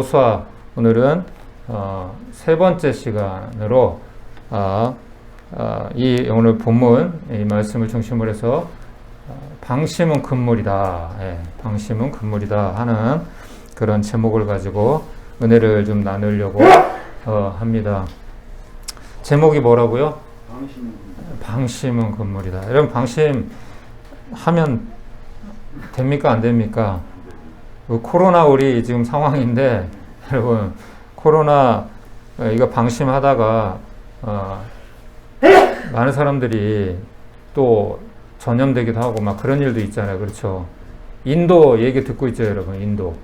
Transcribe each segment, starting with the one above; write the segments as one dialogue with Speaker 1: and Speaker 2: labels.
Speaker 1: 여호수아 오늘은 세 번째 시간으로 이 오늘 본문 이 말씀을 중심으로 해서 방심은 금물이다, 방심은 금물이다 하는 그런 제목을 가지고 은혜를 좀 나누려고 합니다. 제목이 뭐라고요? 방심은 금물이다. 여러분 방심하면 됩니까 안 됩니까? 코로나 우리 지금 상황인데 여러분 코로나 이거 방심하다가 많은 사람들이 또 전염되기도 하고 막 그런 일도 있잖아요. 그렇죠? 인도 얘기 듣고 있죠, 여러분. 인도.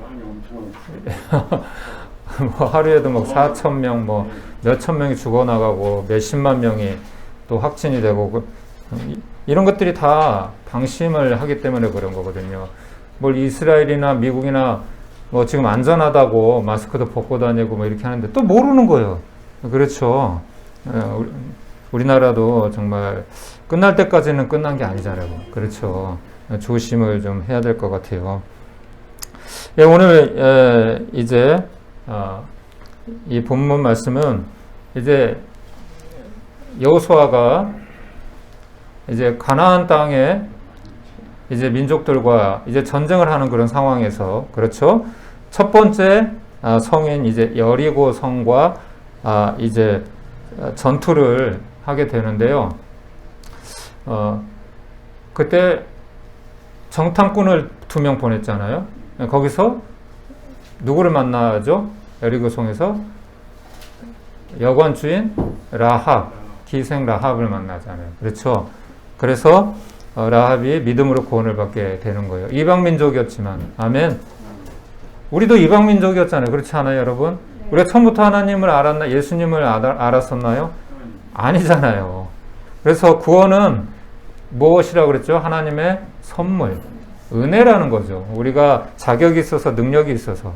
Speaker 1: 뭐 하루에도 막 4,000명, 뭐 몇천 명이 죽어나가고 몇십만 명이 또 확진이 되고 이런 것들이 다 방심을 하기 때문에 그런 거거든요. 뭘 이스라엘이나 미국이나 뭐 지금 안전하다고 마스크도 벗고 다니고 뭐 이렇게 하는데 또 모르는 거예요. 그렇죠. 우리나라도 정말 끝날 때까지는 끝난 게 아니잖아요. 그렇죠. 조심을 좀 해야 될 것 같아요. 오늘 이제 이 본문 말씀은 이제 여호수아가 이제 가나안 땅에 이제 민족들과 이제 전쟁을 하는 그런 상황에서 그렇죠. 첫 번째 성인 이제 여리고 성과 이제 전투를 하게 되는데요. 그때 정탐꾼을 2명 보냈잖아요. 거기서 누구를 만나죠? 여리고 성에서 여관 주인 라합, 기생 라합을 만나잖아요. 그렇죠. 그래서 라합이 믿음으로 구원을 받게 되는 거예요. 이방 민족이었지만, 아멘. 우리도 이방 민족이었잖아요. 그렇지 않아요, 여러분? 우리가 처음부터 하나님을 알았나, 예수님을 알았었나요? 아니잖아요. 그래서 구원은 무엇이라고 그랬죠? 하나님의 선물, 은혜라는 거죠. 우리가 자격이 있어서, 능력이 있어서.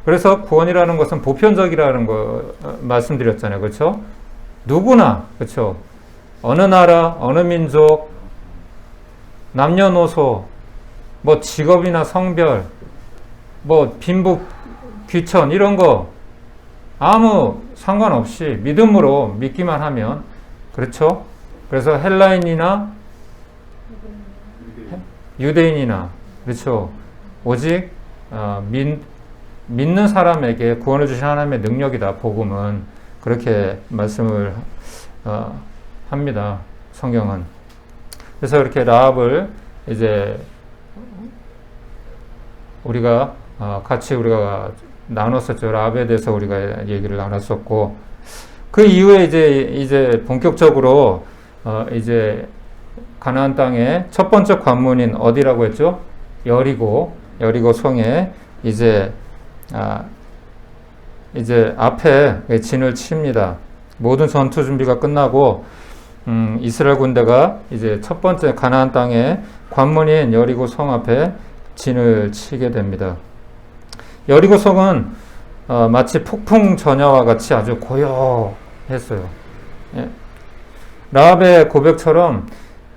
Speaker 1: 그래서 구원이라는 것은 보편적이라는 거 말씀드렸잖아요. 그렇죠? 누구나, 그렇죠? 어느 나라, 어느 민족, 남녀노소, 뭐 직업이나 성별, 뭐 빈부, 귀천 이런 거 아무 상관없이 믿음으로 믿기만 하면 그렇죠? 그래서 헬라인이나 유대인이나 그렇죠? 오직 믿는 사람에게 구원을 주신 하나님의 능력이다. 복음은 그렇게 말씀을 합니다. 성경은. 그래서 이렇게 라합을 이제 우리가 같이 우리가 나눴었죠. 라합에 대해서 우리가 얘기를 나눴었고 그 이후에 이제 본격적으로 이제 가나안 땅의 첫 번째 관문인 어디라고 했죠? 여리고 성에 이제 앞에 진을 칩니다. 모든 전투 준비가 끝나고 이스라엘 군대가 이제 첫 번째 가나안 땅의 관문인 여리고 성 앞에 진을 치게 됩니다. 여리고 성은 마치 폭풍 전야와 같이 아주 고요했어요. 예. 라합의 고백처럼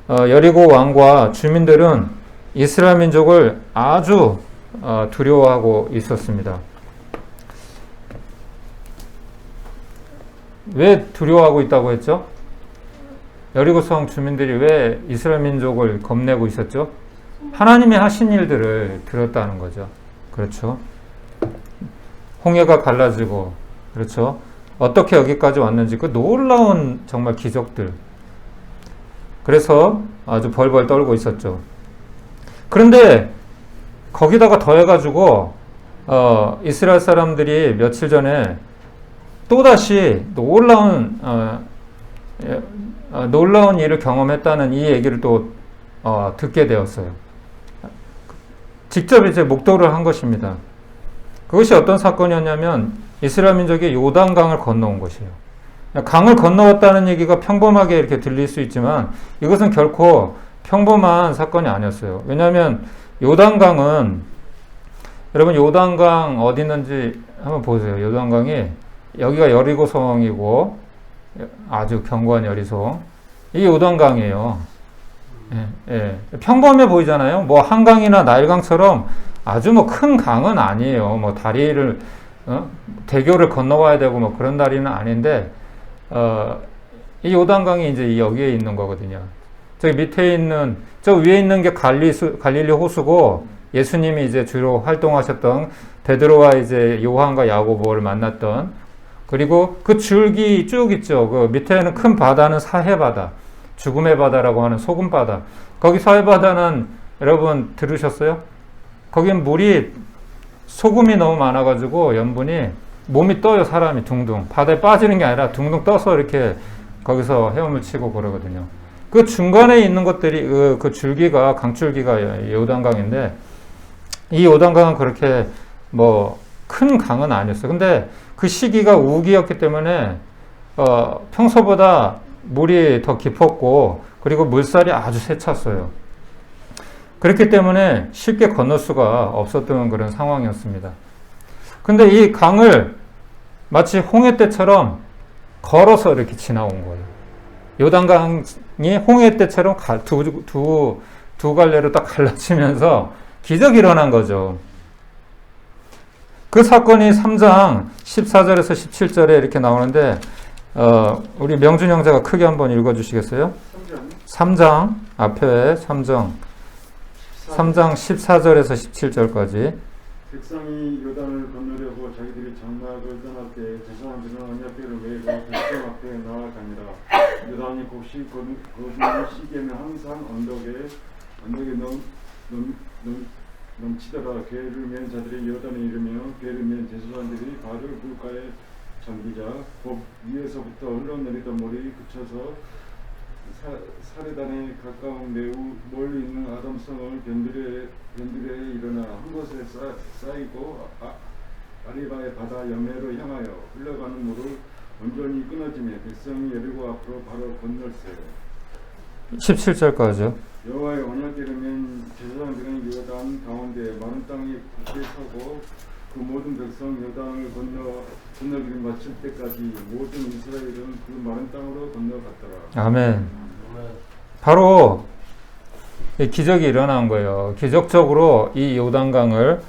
Speaker 1: 여리고 왕과 주민들은 이스라엘 민족을 아주 두려워하고 있었습니다. 왜 두려워하고 있다고 했죠? 여리고성 주민들이 왜 이스라엘 민족을 겁내고 있었죠? 하나님이 하신 일들을 들었다는 거죠. 그렇죠? 홍해가 갈라지고, 그렇죠? 어떻게 여기까지 왔는지 그 놀라운 정말 기적들. 그래서 아주 벌벌 떨고 있었죠. 그런데 거기다가 더해가지고 이스라엘 사람들이 며칠 전에 또다시 놀라운 일을 경험했다는 이 얘기를 또 듣게 되었어요. 직접 이제 목도를 한 것입니다. 그것이 어떤 사건이었냐면 이스라엘 민족이 요단강을 건너온 것이에요. 강을 건너왔다는 얘기가 평범하게 이렇게 들릴 수 있지만 이것은 결코 평범한 사건이 아니었어요. 왜냐하면 요단강은 여러분 요단강 어디 있는지 한번 보세요. 요단강이 여기가 여리고성이고 아주 견고한 여리소. 이게 요단강이에요. 평범해 보이잖아요. 뭐 한강이나 나일강처럼 아주 뭐 큰 강은 아니에요. 뭐 다리를 대교를 건너와야 되고 뭐 그런 다리는 아닌데, 이 요단강이 이제 여기에 있는 거거든요. 저기 밑에 있는, 저 위에 있는 게 갈릴리 호수고, 예수님이 이제 주로 활동하셨던 베드로와 이제 요한과 야고보를 만났던, 그리고 그 줄기 쭉 있죠. 그 밑에는 큰 바다는 사해바다, 죽음의 바다라고 하는 소금바다. 거기 사해바다는 여러분 들으셨어요? 거긴 물이 소금이 너무 많아가지고 연분이 몸이 떠요. 사람이 둥둥. 바다에 빠지는 게 아니라 둥둥 떠서 이렇게 거기서 헤엄을 치고 그러거든요. 그 중간에 있는 것들이 그 줄기가 강줄기가 요단강인데, 이 요단강은 그렇게 뭐 큰 강은 아니었어요. 근데 그 시기가 우기였기 때문에 평소보다 물이 더 깊었고, 그리고 물살이 아주 세찼어요. 그렇기 때문에 쉽게 건널 수가 없었던 그런 상황이었습니다. 근데 이 강을 마치 홍해 때처럼 걸어서 이렇게 지나온 거예요. 요단강이 홍해 때처럼 두 갈래로 딱 갈라지면서 기적이 일어난 거죠. 그 사건이 3장 14절에서 17절에 이렇게 나오는데, 우리 명준 형제가 크게 한번 읽어주시겠어요? 3장 앞에 3장 14절에서 17절까지.
Speaker 2: 백성이 요단을 건너려고 자기들이 장막을 떠날 때 제사장들은 언약궤를 메고 백성 앞에 나아가니라. 요단이 곡식 거두는 시기에는 항상 언덕에 넘치더라. 궤를 맨 자들이 요단에 이르며 궤를 맨 제사장들이 발을 물가에 잠기자 곧 위에서부터 흘러내리던 물이 그쳐서 사레단에 가까운 매우 멀리 있는 아담성을 변두리에 일어나 한 곳에 쌓이고 아리바의 바다 여매로 향하여 흘러가는 물을 온전히 끊어지며 백성이 여리고 앞으로 바로 건널세.
Speaker 1: 17절까지요.
Speaker 2: 여호와의 언약궤를 맨 제사장들은 요단 가운데 마른 땅에 굳게 서고 그 모든 백성 요단을 건너기를 마칠 때까지 모든 이스라엘은 그 마른 땅으로 건너갔더라.
Speaker 1: 아멘. 바로 기적이 일어난 거예요. 기적적으로 이 요단강을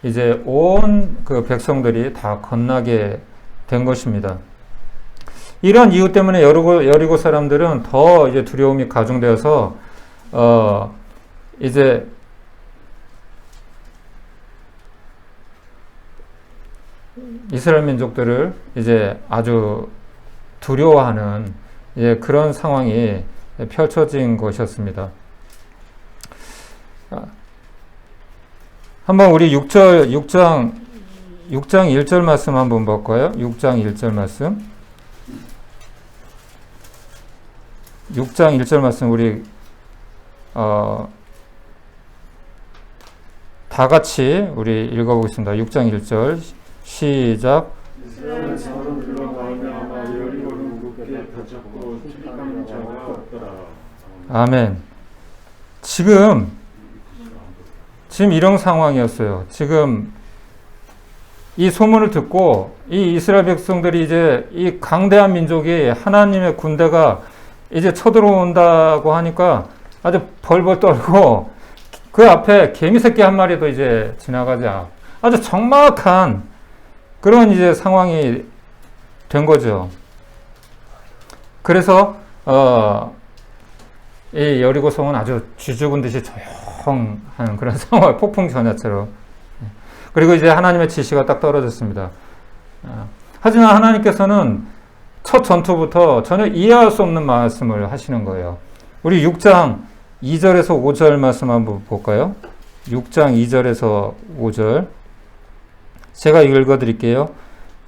Speaker 1: 이제 온 그 백성들이 다 건너게 된 것입니다. 이런 이유 때문에 여리고 사람들은 더 이제 두려움이 가중되어서 이제 이스라엘 민족들을 이제 아주 두려워하는 그런 상황이 펼쳐진 것이었습니다. 한번 우리 6장 1절 말씀 한번 볼까요? 6장 1절 말씀. 6장 1절 말씀 우리 다 같이 우리 읽어보겠습니다. 6장 1절 시작.
Speaker 2: 이스라엘 사람 들어가며 아마 여리고를 무겁게 다쳤고 출입하는 자가 없더라.
Speaker 1: 아멘. 지금 이런 상황이었어요. 지금 이 소문을 듣고 이 이스라엘 백성들이 이제 이 강대한 민족이 하나님의 군대가 이제 쳐들어온다고 하니까 아주 벌벌 떨고 그 앞에 개미 새끼 한 마리도 이제 지나가자. 아주 적막한 그런 이제 상황이 된 거죠. 그래서 이 여리고성은 아주 쥐죽은 듯이 조용한 그런 상황, 폭풍 전야처럼. 그리고 이제 하나님의 지시가 딱 떨어졌습니다. 하지만 하나님께서는 첫 전투부터 전혀 이해할 수 없는 말씀을 하시는 거예요. 우리 6장 2절에서 5절 말씀 한번 볼까요? 6장 2절에서 5절 제가 읽어드릴게요.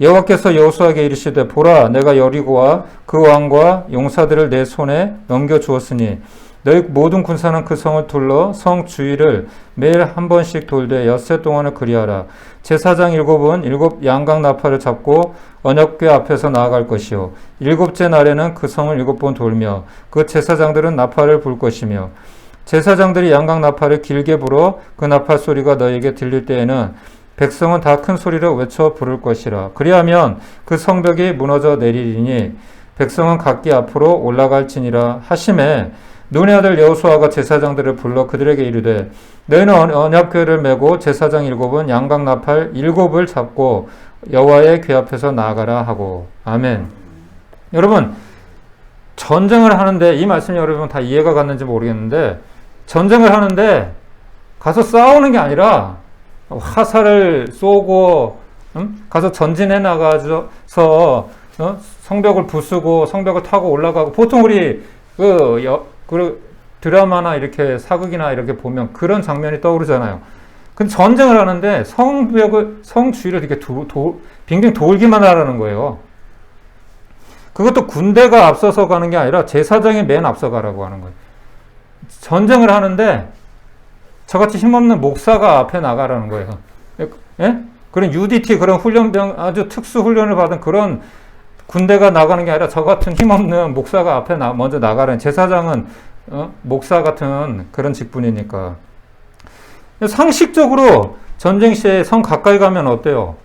Speaker 1: 여호와께서 여호수아에게 이르시되 보라 내가 여리고와 그 왕과 용사들을 내 손에 넘겨주었으니 너희 모든 군사는 그 성을 둘러 성 주위를 매일 한 번씩 돌되 엿새 동안을 그리하라. 제사장 7은 7 양각 나팔을 잡고 언약궤 앞에서 나아갈 것이요 7째 날에는 그 성을 7번 돌며 그 제사장들은 나팔을 불 것이며 제사장들이 양각 나팔을 길게 불어 그 나팔 소리가 너에게 들릴 때에는 백성은 다 큰 소리로 외쳐 부를 것이라. 그리하면 그 성벽이 무너져 내리리니 백성은 각기 앞으로 올라갈지니라 하심에 눈의 아들 여호수아가 제사장들을 불러 그들에게 이르되 너희는 언약궤를 메고 제사장 7은 양각 나팔 7을 잡고 여호와의 궤 앞에서 나아가라 하고. 아멘. 여러분, 전쟁을 하는데, 이 말씀이 여러분 다 이해가 갔는지 모르겠는데, 전쟁을 하는데 가서 싸우는 게 아니라 화살을 쏘고 가서 전진해 나가서 성벽을 부수고 성벽을 타고 올라가고, 보통 우리 그 드라마나 이렇게 사극이나 이렇게 보면 그런 장면이 떠오르잖아요. 근데 전쟁을 하는데 성 주위를 이렇게 빙빙 돌기만 하라는 거예요. 그것도 군대가 앞서서 가는 게 아니라 제사장이 맨 앞서 가라고 하는 거예요. 전쟁을 하는데 저같이 힘없는 목사가 앞에 나가라는 거예요. 예? 그런 UDT, 그런 훈련병, 아주 특수 훈련을 받은 그런 군대가 나가는 게 아니라 저 같은 힘없는 목사가 앞에 먼저 나가라는, 제사장은 목사 같은 그런 직분이니까. 상식적으로 전쟁 시에 성 가까이 가면 어때요?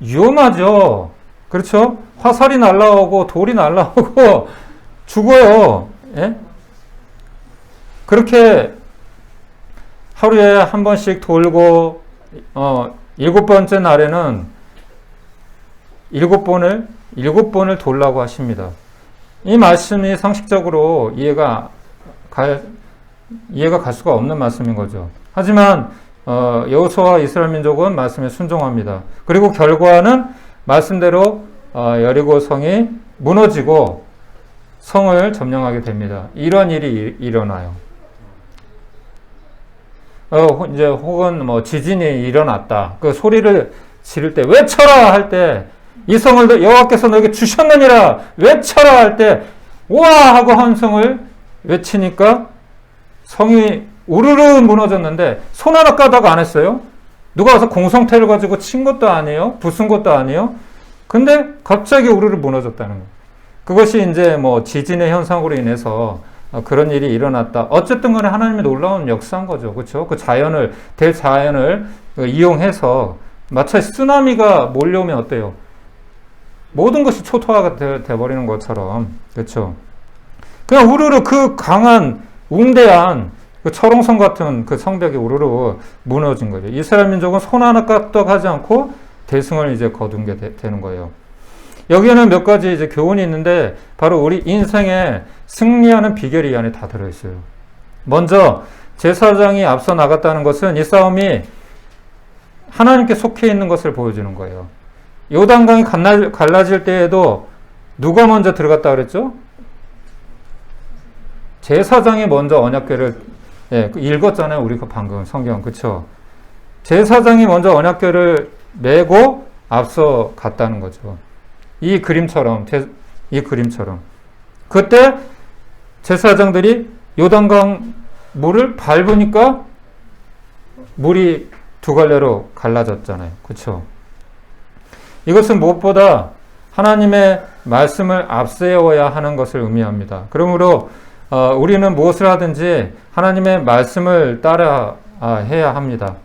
Speaker 1: 위험하죠. 그렇죠? 화살이 날라오고 돌이 날라오고 죽어요. 예? 그렇게 하루에 한 번씩 돌고 7번째 날에는 7번을 돌라고 하십니다. 이 말씀이 상식적으로 이해가 갈 수가 없는 말씀인 거죠. 하지만 여호수아와 이스라엘 민족은 말씀에 순종합니다. 그리고 결과는 말씀대로 여리고 성이 무너지고 성을 점령하게 됩니다. 이런 일이 일어나요. 이제 혹은 뭐 지진이 일어났다. 그 소리를 지를 때, 외쳐라 할 때, 이 성을 여호와께서 너에게 주셨느니라 외쳐라 할 때 우와 하고 함성을 외치니까 성이 우르르 무너졌는데 손 하나 까다가 안 했어요. 누가 와서 공성태를 가지고 친 것도 아니에요. 부순 것도 아니에요. 근데 갑자기 우르르 무너졌다는 거예요. 그것이 이제 뭐 지진의 현상으로 인해서 그런 일이 일어났다. 어쨌든 간에 하나님의 놀라운 역사인 거죠. 그렇죠? 그 대자연을 이용해서, 마치 쓰나미가 몰려오면 어때요? 모든 것이 초토화가 돼버리는 것처럼. 그렇죠? 그냥 우르르 그 강한 웅대한 그 철옹성 같은 그 성벽이 우르르 무너진 거죠. 이스라엘 민족은 손 하나 까딱 하지 않고 대승을 이제 거둔 게 되는 거예요. 여기에는 몇 가지 이제 교훈이 있는데, 바로 우리 인생에 승리하는 비결이 이 안에 다 들어있어요. 먼저 제사장이 앞서 나갔다는 것은 이 싸움이 하나님께 속해 있는 것을 보여주는 거예요. 요단강이 갈라질 때에도 누가 먼저 들어갔다 그랬죠? 제사장이 먼저 언약궤를, 읽었잖아요. 우리 방금 성경, 그쵸? 제사장이 먼저 언약궤를 메고 앞서 갔다는 거죠. 이 그림처럼. 그때 제사장들이 요단강 물을 밟으니까 물이 두 갈래로 갈라졌잖아요. 그쵸? 이것은 무엇보다 하나님의 말씀을 앞세워야 하는 것을 의미합니다. 그러므로 우리는 무엇을 하든지 하나님의 말씀을 따라 해야 합니다.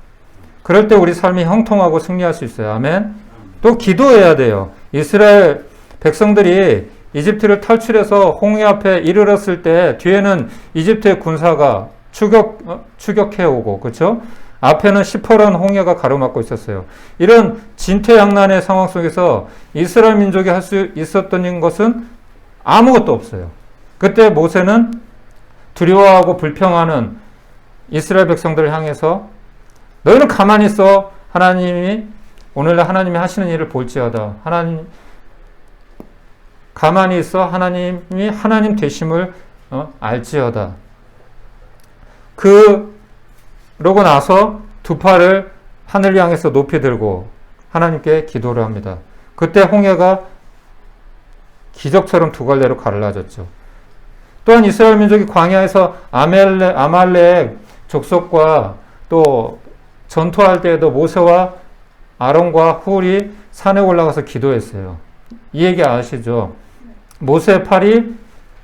Speaker 1: 그럴 때 우리 삶이 형통하고 승리할 수 있어요. 아멘. 또 기도해야 돼요. 이스라엘 백성들이 이집트를 탈출해서 홍해 앞에 이르렀을 때 뒤에는 이집트의 군사가 추격해오고, 그렇죠? 앞에는 시퍼런 홍해가 가로막고 있었어요. 이런 진퇴양난의 상황 속에서 이스라엘 민족이 할 수 있었던 것은 아무것도 없어요. 그때 모세는 두려워하고 불평하는 이스라엘 백성들을 향해서 너희는 가만히 있어. 오늘날 하나님이 하시는 일을 볼지어다. 가만히 있어. 하나님이 하나님 되심을 알지어다. 그러고 나서 두 팔을 하늘 향해서 높이 들고 하나님께 기도를 합니다. 그때 홍해가 기적처럼 두 갈래로 갈라졌죠. 또한 이스라엘 민족이 광야에서 아말렉 족속과 또 전투할 때에도 모세와 아론과 훌이 산에 올라가서 기도했어요. 이 얘기 아시죠? 모세 팔이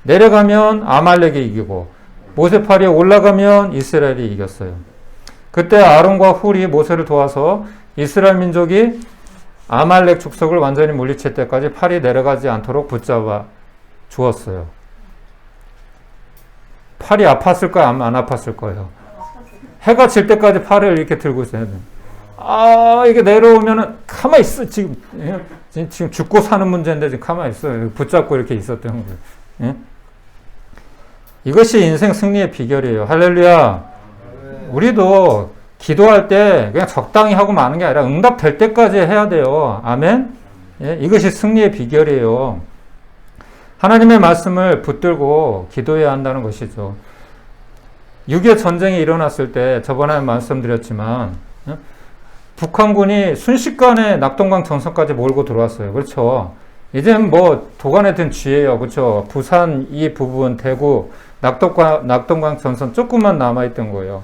Speaker 1: 내려가면 아말렉이 이기고 모세 팔이 올라가면 이스라엘이 이겼어요. 그때 아론과 훌이 모세를 도와서 이스라엘 민족이 아말렉 족속을 완전히 물리칠 때까지 팔이 내려가지 않도록 붙잡아 주었어요. 팔이 아팠을까요? 안 아팠을 거예요? 해가 질 때까지 팔을 이렇게 들고 있어야 돼요. 이게 내려오면은 가만히 있어. 지금 죽고 사는 문제인데 지금 가만히 있어요. 붙잡고 이렇게 있었던 거예요. 예? 이것이 인생 승리의 비결이에요. 할렐루야. 우리도 기도할 때 그냥 적당히 하고 마는 게 아니라 응답될 때까지 해야 돼요. 아멘. 예? 이것이 승리의 비결이에요. 하나님의 말씀을 붙들고 기도해야 한다는 것이죠. 6.25 전쟁이 일어났을 때 저번에 말씀드렸지만 북한군이 순식간에 낙동강 전선까지 몰고 들어왔어요. 그렇죠. 이제 뭐 도관에 든 쥐예요. 그렇죠. 부산 이 부분, 대구, 낙동강 전선 조금만 남아있던 거예요.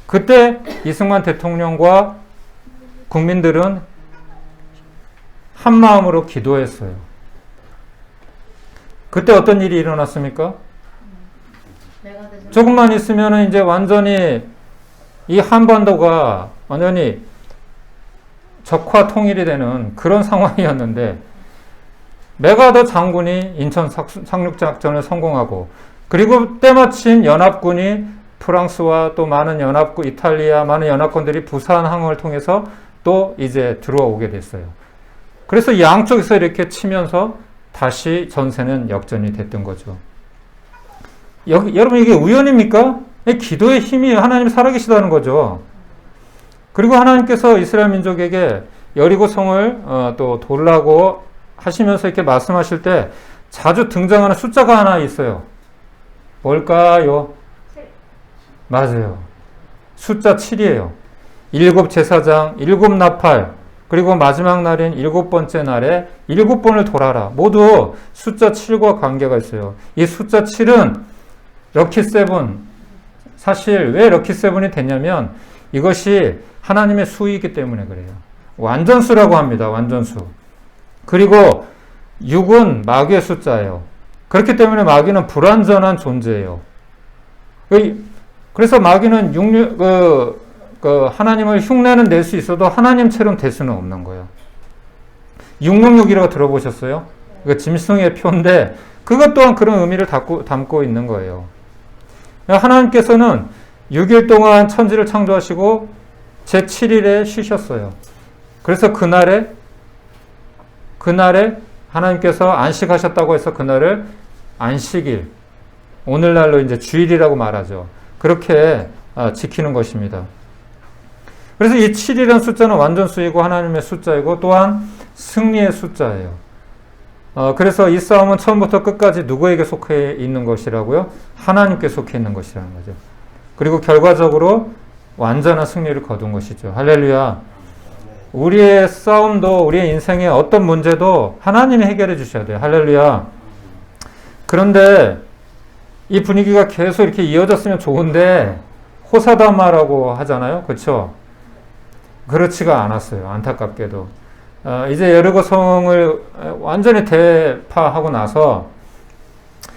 Speaker 1: 그때 이승만 대통령과 국민들은 한 마음으로 기도했어요. 그때 어떤 일이 일어났습니까? 조금만 있으면 이제 완전히 이 한반도가 완전히 적화 통일이 되는 그런 상황이었는데 메가더 장군이 인천 상륙작전을 성공하고 그리고 때마침 연합군이 프랑스와 또 많은 연합군, 이탈리아 많은 연합군들이 부산 항을 통해서 또 이제 들어오게 됐어요. 그래서 양쪽에서 이렇게 치면서 다시 전세는 역전이 됐던 거죠. 여러분 이게 우연입니까? 기도의 힘이 하나님 살아계시다는 거죠. 그리고 하나님께서 이스라엘 민족에게 여리고 성을 또 돌라고 하시면서 이렇게 말씀하실 때 자주 등장하는 숫자가 하나 있어요. 뭘까요? 맞아요. 숫자 7이에요. 7 제사장, 7 나팔, 그리고 마지막 날인 7번째 날에 7번을 돌아라. 모두 숫자 7과 관계가 있어요. 이 숫자 7은 럭키 세븐. 사실 왜 럭키 세븐이 됐냐면 이것이 하나님의 수이기 때문에 그래요. 완전수라고 합니다. 완전수. 그리고 6은 마귀의 숫자예요. 그렇기 때문에 마귀는 불완전한 존재예요. 그래서 마귀는 하나님을 흉내는 낼 수 있어도 하나님처럼 될 수는 없는 거예요. 666이라고 들어보셨어요? 짐승의 표인데 그것 또한 그런 의미를 담고 있는 거예요. 하나님께서는 6일 동안 천지를 창조하시고 제7일에 쉬셨어요. 그래서 그날에 하나님께서 안식하셨다고 해서 그날을 안식일, 오늘날로 이제 주일이라고 말하죠. 그렇게 지키는 것입니다. 그래서 이 7이라는 숫자는 완전수이고 하나님의 숫자이고 또한 승리의 숫자예요. 그래서 이 싸움은 처음부터 끝까지 누구에게 속해 있는 것이라고요? 하나님께 속해 있는 것이라는 거죠. 그리고 결과적으로 완전한 승리를 거둔 것이죠. 할렐루야. 우리의 싸움도 우리의 인생의 어떤 문제도 하나님이 해결해 주셔야 돼요. 할렐루야. 그런데 이 분위기가 계속 이렇게 이어졌으면 좋은데 호사다마라고 하잖아요. 그렇죠? 그렇지가 않았어요. 안타깝게도. 이제 여리고 성을 완전히 대파하고 나서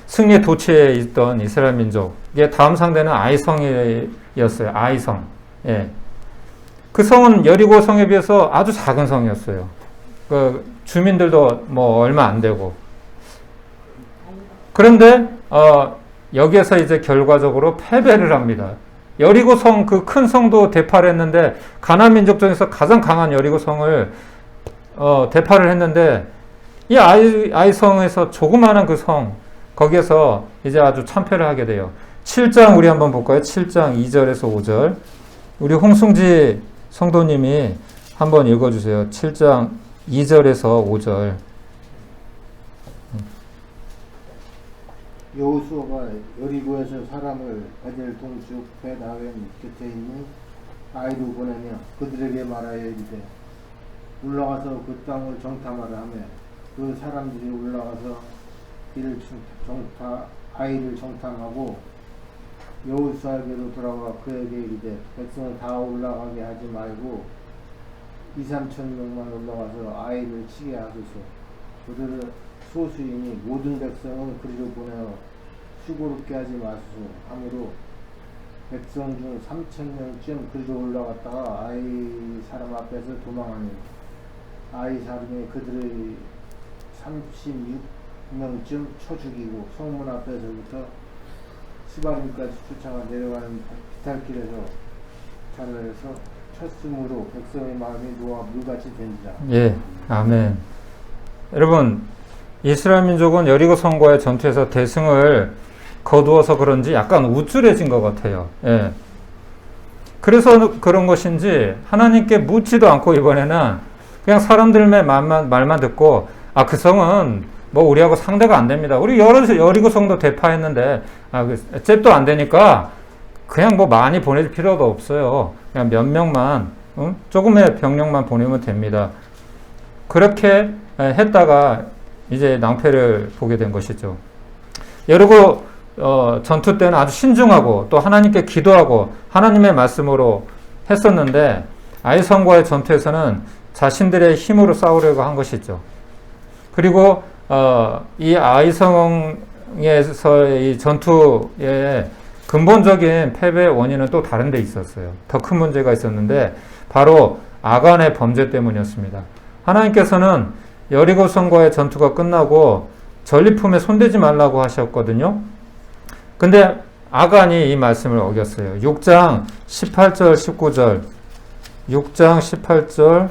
Speaker 1: 승리의 도취에 있던 이스라엘 민족의 다음 상대는 아이성이었어요. 아이성. 예. 그 성은 여리고 성에 비해서 아주 작은 성이었어요. 그 주민들도 뭐 얼마 안 되고. 그런데 여기에서 이제 결과적으로 패배를 합니다. 여리고 성, 그 큰 성도 대파를 했는데 가나안 민족 중에서 가장 강한 여리고 성을 대파를 했는데 이 아이성에서 조그마한 그 성, 거기에서 이제 아주 참패를 하게 돼요. 7장 우리 한번 볼까요? 7장 2절에서 5절. 우리 홍승지 성도님이 한번 읽어주세요. 7장 2절에서 5절.
Speaker 3: 여호수아가 여리고에서 사람을 베델 동쪽 벳아웬 곁에 있는 아이로 보내며 그들에게 말하여 이르되 올라가서 그 땅을 정탐하라 하며 그 사람들이 올라가서 아이를 정탐하고 여호수아에게로 돌아와 그에게 이르되 백성을 다 올라가게 하지 말고 2-3천 명만 올라가서 아이를 치게 하소서. 그들은 소수이니 모든 백성은 그리로 보내어 수고롭게 하지 마소서 하므로 백성 중 3,000명쯤 그리로 올라갔다가 아이 사람 앞에서 도망하니 아이 사람이 그들의 36명쯤 쳐 죽이고 성문 앞에서부터 시바림까지 쫓아가 내려가는 비탈길에서 자라서 쳤으므로 백성의 마음이 노아 물같이 된지라.
Speaker 1: 예, 아멘. 여러분, 이스라엘 민족은 여리고 성과의 전투에서 대승을 거두어서 그런지 약간 우쭐해진 것 같아요. 예. 그래서 그런 것인지 하나님께 묻지도 않고 이번에는 그냥 사람들의 말만 듣고 그 성은 뭐 우리하고 상대가 안 됩니다. 우리 여리고 성도 대파했는데 잽도 안 되니까 그냥 뭐 많이 보낼 필요도 없어요. 그냥 몇 명만 조금의 병력만 보내면 됩니다. 그렇게 했다가 이제 낭패를 보게 된 것이죠. 여리고 전투 때는 아주 신중하고 또 하나님께 기도하고 하나님의 말씀으로 했었는데 아이성과의 전투에서는 자신들의 힘으로 싸우려고 한 것이죠. 그리고 이 아이성에서의 이 전투의 근본적인 패배의 원인은 또 다른 데 있었어요. 더 큰 문제가 있었는데 바로 아간의 범죄 때문이었습니다. 하나님께서는 여리고성과의 전투가 끝나고 전리품에 손대지 말라고 하셨거든요. 근데 아간이 이 말씀을 어겼어요. 6장 18절 19절 6장 18절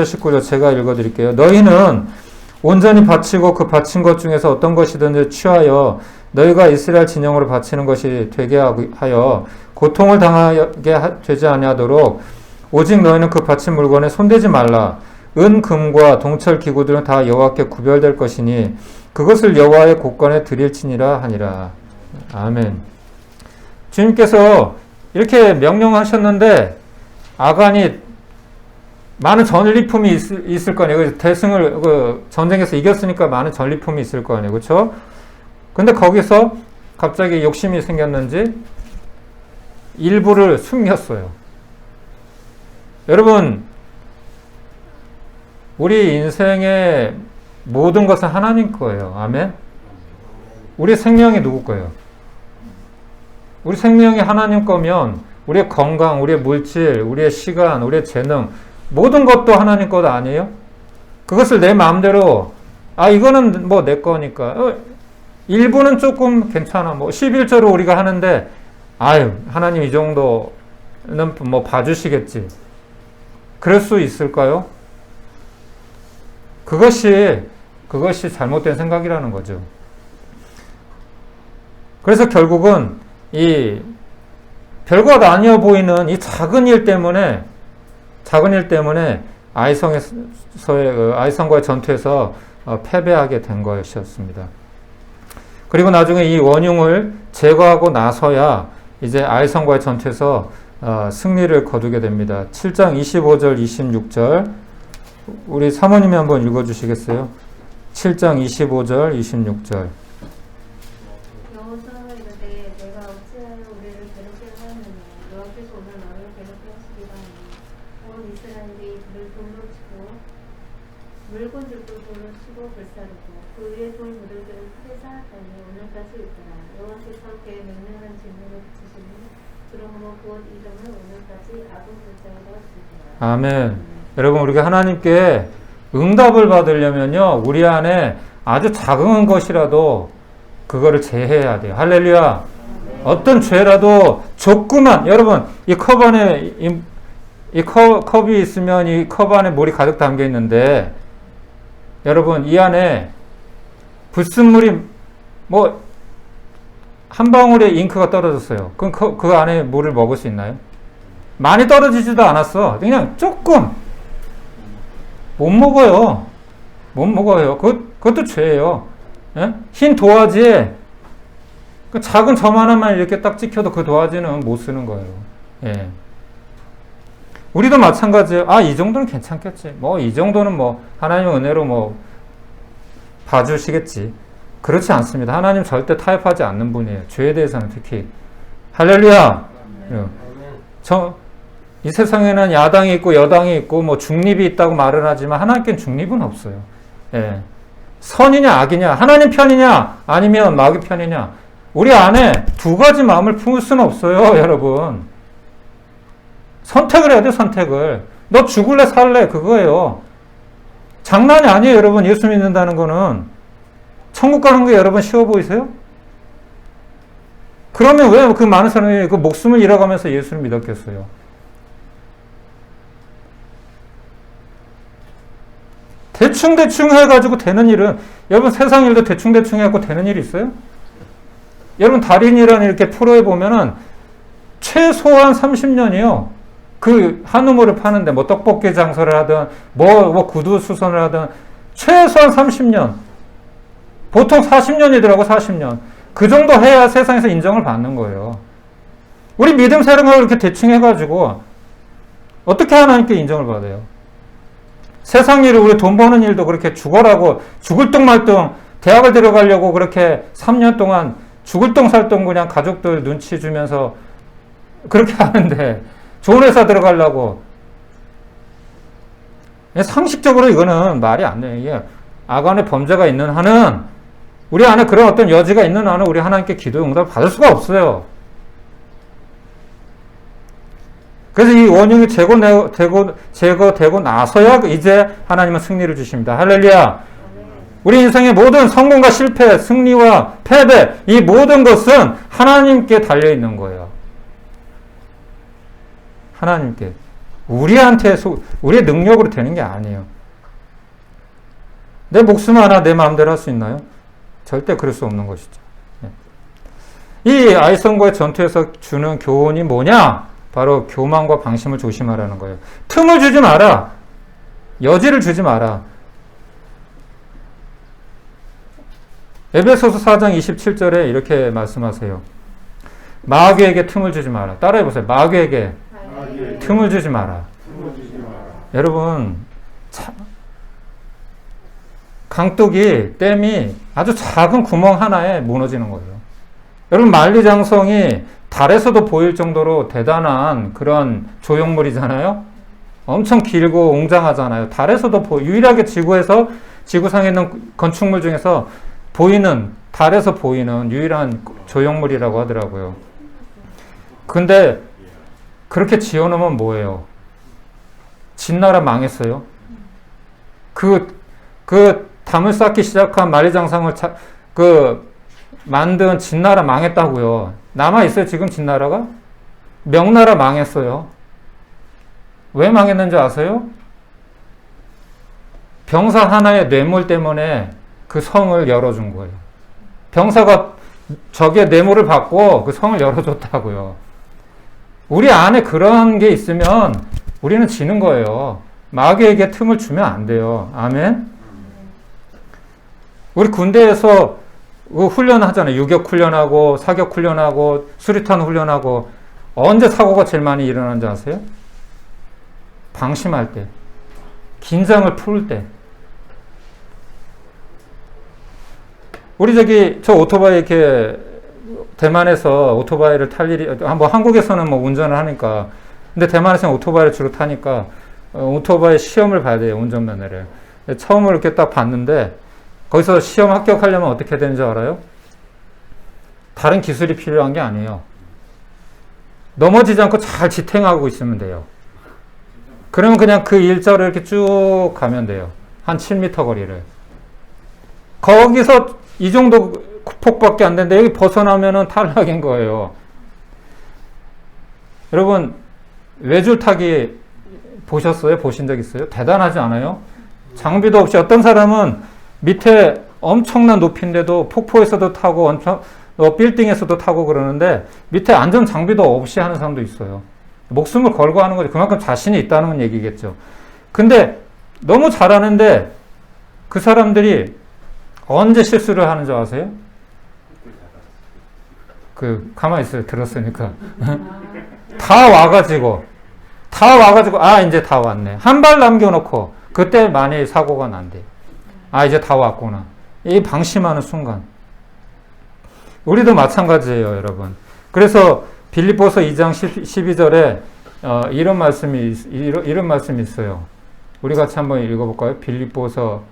Speaker 1: 19절 제가 읽어드릴게요. 너희는 온전히 바치고 그 바친 것 중에서 어떤 것이든지 취하여 너희가 이스라엘 진영으로 바치는 것이 되게 하여 고통을 당하게 되지 아니하도록 오직 너희는 그 바친 물건에 손대지 말라. 은, 금과 동철 기구들은 다 여호와께 구별될 것이니 그것을 여호와의 곳간에 드릴지니라 하니라. 아멘. 주님께서 이렇게 명령하셨는데 아간이 많은 전리품이 있을 거 아니에요. 대승을 전쟁에서 이겼으니까 많은 전리품이 있을 거 아니에요. 그렇죠? 근데 거기서 갑자기 욕심이 생겼는지 일부를 숨겼어요. 여러분, 우리 인생의 모든 것은 하나님 거예요. 아멘? 우리 생명이 누구 거예요? 우리 생명이 하나님 거면 우리의 건강, 우리의 물질, 우리의 시간, 우리의 재능 모든 것도 하나님 것 아니에요? 그것을 내 마음대로 이거는 뭐 내 거니까 일부는 조금 괜찮아. 뭐 11조로 우리가 하는데 하나님 이 정도는 뭐 봐주시겠지. 그럴 수 있을까요? 그것이 잘못된 생각이라는 거죠. 그래서 결국은 이 별것 아니어 보이는 이 작은 일 때문에 아이성과의 전투에서 패배하게 된 것이었습니다. 그리고 나중에 이 원흉을 제거하고 나서야 이제 아이성과의 전투에서 승리를 거두게 됩니다. 7장 25절 26절 우리 사모님이 한번 읽어주시겠어요? 7장 25절 26절
Speaker 4: 여호수아가 이르되 내가 어찌하여 우리를 괴롭게 하였느냐 여호와께서 오늘 너를 괴롭게 하시리라 하니 온 이스라엘이 그를 돌로 치고 물건들도 돌로 치고 불사르고 그 위에 돌 무들들을 회사하니 오늘까지 있더라. 여호와께서 그의 맹렬한 진노를 붙이시니 그러므로 그 이름을 오늘까지 아군 불자이라 하시니라.
Speaker 1: 아멘. 여러분, 우리가 하나님께 응답을 받으려면요, 우리 안에 아주 작은 것이라도 그거를 제해야 돼요. 할렐루야. 어떤 죄라도 조그만, 여러분, 이 컵 안에, 이 컵이 있으면 이 컵 안에 물이 가득 담겨 있는데, 여러분, 이 안에 불순물이 뭐, 한 방울의 잉크가 떨어졌어요. 그럼 그 안에 물을 먹을 수 있나요? 많이 떨어지지도 않았어. 그냥 조금. 못 먹어요. 못 먹어요. 그것도 죄예요. 예? 흰 도화지에 그 작은 점 하나만 이렇게 딱 찍혀도 그 도화지는 못 쓰는 거예요. 예. 우리도 마찬가지예요. 이 정도는 괜찮겠지. 뭐, 이 정도는 뭐, 하나님의 은혜로 뭐, 봐주시겠지. 그렇지 않습니다. 하나님 절대 타협하지 않는 분이에요. 죄에 대해서는 특히. 할렐루야! 이 세상에는 야당이 있고 여당이 있고 뭐 중립이 있다고 말을 하지만 하나님께는 중립은 없어요. 예. 선이냐 악이냐, 하나님 편이냐 아니면 마귀 편이냐, 우리 안에 두 가지 마음을 품을 수는 없어요. 여러분, 선택을 해야 돼요. 선택을. 너 죽을래 살래 그거예요. 장난이 아니에요. 여러분, 예수 믿는다는 거는. 천국 가는 게 여러분 쉬워 보이세요? 그러면 왜 그 많은 사람이 그 목숨을 잃어가면서 예수를 믿었겠어요? 대충 해가지고 되는 일은, 여러분 세상 일도 대충 해갖고 되는 일이 있어요? 여러분 달인이라는 이렇게 프로에 보면은 최소한 30년이요. 그 한우물을 파는데 뭐 떡볶이 장사를 하든 뭐 구두 수선을 하든 최소한 30년. 보통 40년이더라고, 40년. 그 정도 해야 세상에서 인정을 받는 거예요. 우리 믿음 생활을 이렇게 대충 해가지고 어떻게 하나님께 인정을 받아요? 세상 일을, 우리 돈 버는 일도 그렇게 죽어라고 죽을 똥 말 똥 대학을 들어가려고 그렇게 3년 동안 죽을 똥 살 똥 그냥 가족들 눈치 주면서 그렇게 하는데 좋은 회사 들어가려고. 상식적으로 이거는 말이 안 돼요. 이게 악안에 범죄가 있는 한은, 우리 안에 그런 어떤 여지가 있는 한은 우리 하나님께 기도 응답을 받을 수가 없어요. 그래서 이 원흉이 제거되고 나서야 이제 하나님은 승리를 주십니다. 할렐루야. 우리 인생의 모든 성공과 실패, 승리와 패배, 이 모든 것은 하나님께 달려 있는 거예요. 하나님께. 우리의 능력으로 되는 게 아니에요. 내 목숨 하나 내 마음대로 할 수 있나요? 절대 그럴 수 없는 것이죠. 이 아이성과의 전투에서 주는 교훈이 뭐냐? 바로 교만과 방심을 조심하라는 거예요. 틈을 주지 마라. 여지를 주지 마라. 에베소서 4장 27절에 이렇게 말씀하세요. 마귀에게 틈을 주지 마라. 따라해보세요. 마귀에게 틈을 주지 마라. 여러분, 강둑이, 댐이 아주 작은 구멍 하나에 무너지는 거예요. 여러분, 만리장성이 달에서도 보일 정도로 대단한 그런 조형물이잖아요. 엄청 길고 웅장하잖아요. 달에서도 유일하게 지구상에 있는 건축물 중에서 달에서 보이는 유일한 조형물이라고 하더라고요. 근데 그렇게 지어놓으면 뭐예요? 진나라 망했어요. 그 담을 쌓기 시작한 만리장성을 만든 진나라 망했다고요. 남아있어요, 지금 진나라가? 명나라 망했어요. 왜 망했는지 아세요? 병사 하나의 뇌물 때문에 그 성을 열어준 거예요. 병사가 적의 뇌물을 받고 그 성을 열어줬다고요. 우리 안에 그런 게 있으면 우리는 지는 거예요. 마귀에게 틈을 주면 안 돼요. 아멘? 우리 군대에서 훈련하잖아요. 유격 훈련하고 사격 훈련하고 수리탄 훈련하고 언제 사고가 제일 많이 일어나는지 아세요? 방심할 때, 긴장을 풀 때. 우리 저 오토바이 이렇게 대만에서 오토바이를 탈 일이, 뭐 한국에서는 뭐 운전을 하니까, 근데 대만에서는 오토바이를 주로 타니까 오토바이 시험을 봐야 돼요, 운전면허를. 처음으로 이렇게 딱 봤는데 거기서 시험 합격하려면 어떻게 되는지 알아요? 다른 기술이 필요한 게 아니에요. 넘어지지 않고 잘 지탱하고 있으면 돼요. 그러면 그냥 그 일자로 이렇게 쭉 가면 돼요. 한 7m 거리를. 거기서 이 정도 폭밖에 안 되는데 여기 벗어나면은 탈락인 거예요. 여러분, 외줄 타기 보셨어요? 보신 적 있어요? 대단하지 않아요? 장비도 없이 어떤 사람은 밑에 엄청난 높이인데도 폭포에서도 타고 빌딩에서도 타고 그러는데 밑에 안전 장비도 없이 하는 사람도 있어요. 목숨을 걸고 하는 거죠. 그만큼 자신이 있다는 얘기겠죠. 근데 너무 잘하는데 그 사람들이 언제 실수를 하는 줄 아세요? 가만히 있어요. 들었으니까. 다 와가지고, 이제 다 왔네. 한 발 남겨놓고, 그때 많이 사고가 난대. 이제 다 왔구나. 이 방심하는 순간. 우리도 마찬가지예요, 여러분. 그래서 빌립보서 2장 12절에 이런 말씀이 있어요. 우리 같이 한번 읽어볼까요? 빌립보서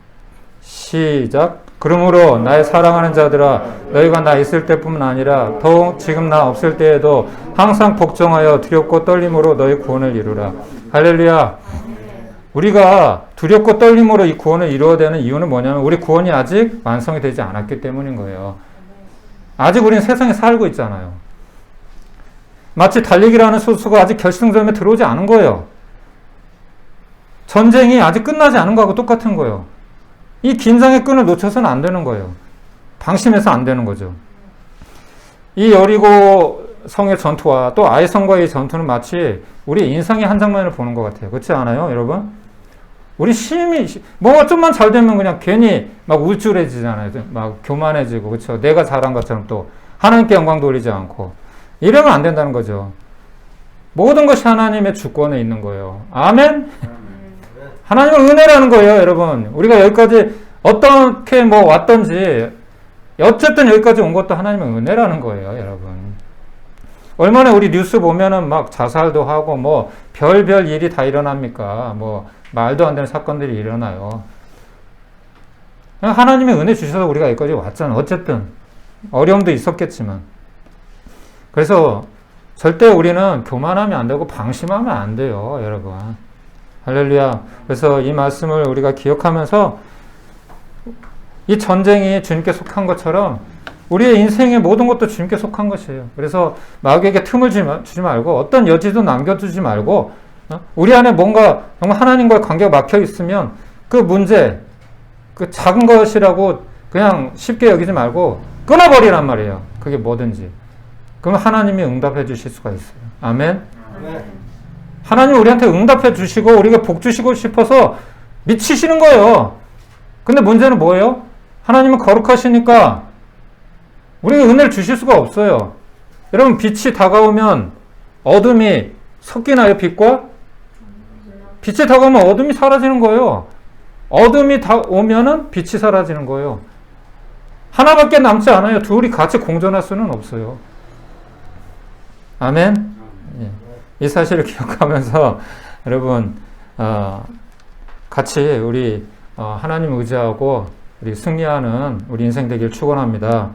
Speaker 1: 시작. 그러므로 나의 사랑하는 자들아, 너희가 나 있을 때뿐만 아니라 더욱 지금 나 없을 때에도 항상 복종하여 두렵고 떨림으로 너희 구원을 이루라. 할렐루야. 우리가 두렵고 떨림으로 이 구원을 이루어야 되는 이유는 뭐냐면 우리 구원이 아직 완성이 되지 않았기 때문인 거예요. 아직 우리는 세상에 살고 있잖아요. 마치 달리기라는 소수가 아직 결승점에 들어오지 않은 거예요. 전쟁이 아직 끝나지 않은 거하고 똑같은 거예요. 이 긴장의 끈을 놓쳐서는 안 되는 거예요. 방심해서 안 되는 거죠. 이 여리고 성의 전투와 또 아이 성과의 전투는 마치 우리 인생의 한 장면을 보는 것 같아요. 그렇지 않아요, 여러분? 우리 뭐가 좀만 잘 되면 그냥 괜히 막 울줄해지잖아요. 막 교만해지고, 그렇죠? 내가 잘한 것처럼 또 하나님께 영광 돌리지 않고 이러면 안 된다는 거죠. 모든 것이 하나님의 주권에 있는 거예요. 아멘? 하나님의 은혜라는 거예요, 여러분. 우리가 여기까지 어떻게 뭐 왔던지 어쨌든 여기까지 온 것도 하나님의 은혜라는 거예요, 여러분. 얼마나 우리 뉴스 보면은 막 자살도 하고 뭐 별별 일이 다 일어납니까? 뭐 말도 안 되는 사건들이 일어나요. 하나님의 은혜 주셔서 우리가 여기까지 왔잖아요. 어쨌든 어려움도 있었겠지만. 그래서 절대 우리는 교만하면 안 되고 방심하면 안 돼요, 여러분. 할렐루야. 그래서 이 말씀을 우리가 기억하면서 이 전쟁이 주님께 속한 것처럼 우리의 인생의 모든 것도 주님께 속한 것이에요. 그래서 마귀에게 틈을 주지 말고 어떤 여지도 남겨두지 말고 우리 안에 뭔가 정말 하나님과의 관계가 막혀 있으면 그 문제, 그 작은 것이라고 그냥 쉽게 여기지 말고 끊어버리란 말이에요. 그게 뭐든지. 그럼 하나님이 응답해 주실 수가 있어요. 아멘? 하나님 우리한테 응답해 주시고 우리가 복 주시고 싶어서 미치시는 거예요. 근데 문제는 뭐예요? 하나님은 거룩하시니까 우리가 은혜를 주실 수가 없어요. 여러분, 빛이 다가오면 어둠이 섞이나요? 빛과? 빛이 다가오면 어둠이 사라지는 거예요. 어둠이 오면은 빛이 사라지는 거예요. 하나밖에 남지 않아요. 둘이 같이 공존할 수는 없어요. 아멘? 예. 이 사실을 기억하면서 여러분 같이 우리 하나님 의지하고 우리 승리하는 우리 인생 되길 축원합니다.